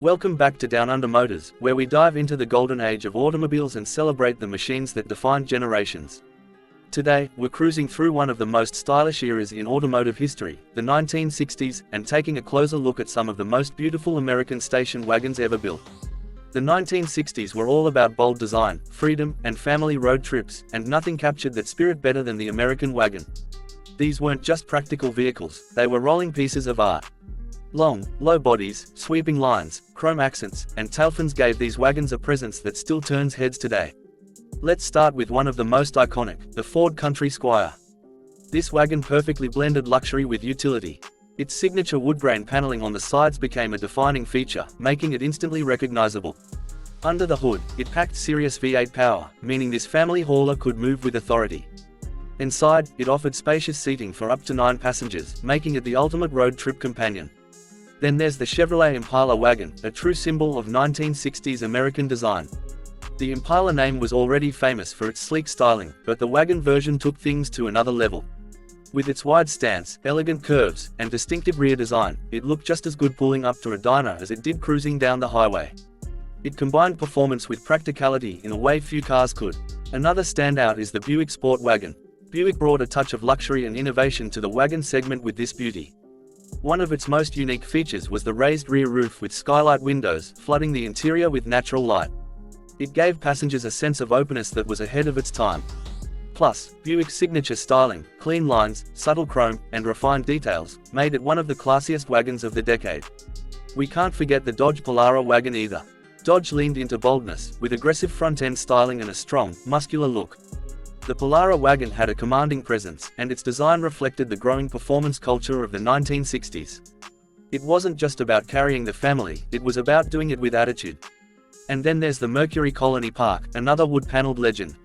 Welcome back to Downunder Motors, where we dive into the golden age of automobiles and celebrate the machines that defined generations. Today, we're cruising through one of the most stylish eras in automotive history, the 1960s, and taking a closer look at some of the most beautiful American station wagons ever built. The 1960s were all about bold design, freedom, and family road trips, and nothing captured that spirit better than the American wagon. These weren't just practical vehicles, they were rolling pieces of art. Long, low bodies, sweeping lines, chrome accents, and tailfins gave these wagons a presence that still turns heads today. Let's start with one of the most iconic, the Ford Country Squire. This wagon perfectly blended luxury with utility. Its signature wood-grain paneling on the sides became a defining feature, making it instantly recognizable. Under the hood, it packed serious V8 power, meaning this family hauler could move with authority. Inside, it offered spacious seating for up to 9 passengers, making it the ultimate road trip companion. Then there's the Chevrolet Impala wagon, a true symbol of 1960s American design. The Impala name was already famous for its sleek styling, but the wagon version took things to another level. With its wide stance, elegant curves, and distinctive rear design, it looked just as good pulling up to a diner as it did cruising down the highway. It combined performance with practicality in a way few cars could. Another standout is the Buick Sport Wagon. Buick brought a touch of luxury and innovation to the wagon segment with this beauty. One of its most unique features was the raised rear roof with skylight windows, flooding the interior with natural light. It gave passengers a sense of openness that was ahead of its time. Plus, Buick's signature styling, clean lines, subtle chrome, and refined details, made it one of the classiest wagons of the decade. We can't forget the Dodge Polara wagon either. Dodge leaned into boldness, with aggressive front-end styling and a strong, muscular look. The Polara wagon had a commanding presence, and its design reflected the growing performance culture of the 1960s. It wasn't just about carrying the family, it was about doing it with attitude. And then there's the Mercury Colony Park, another wood-paneled legend.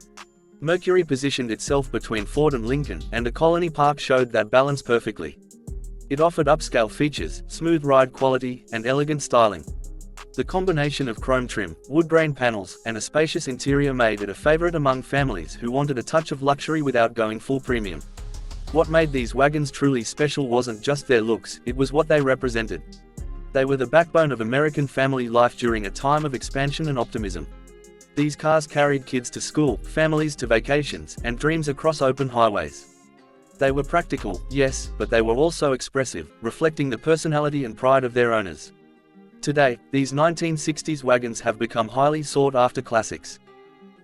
Mercury positioned itself between Ford and Lincoln, and the Colony Park showed that balance perfectly. It offered upscale features, smooth ride quality, and elegant styling. The combination of chrome trim, wood-grain panels, and a spacious interior made it a favorite among families who wanted a touch of luxury without going full premium. What made these wagons truly special wasn't just their looks, it was what they represented. They were the backbone of American family life during a time of expansion and optimism. These cars carried kids to school, families to vacations, and dreams across open highways. They were practical, yes, but they were also expressive, reflecting the personality and pride of their owners. Today, these 1960s wagons have become highly sought-after classics.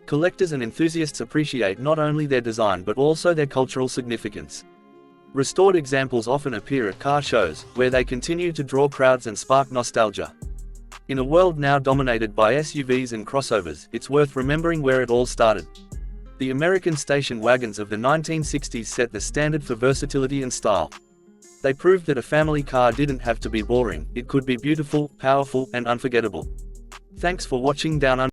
Collectors and enthusiasts appreciate not only their design but also their cultural significance. Restored examples often appear at car shows, where they continue to draw crowds and spark nostalgia. In a world now dominated by SUVs and crossovers, it's worth remembering where it all started. The American station wagons of the 1960s set the standard for versatility and style. They proved that a family car didn't have to be boring, it could be beautiful, powerful, and unforgettable. Thanks for watching Downunder.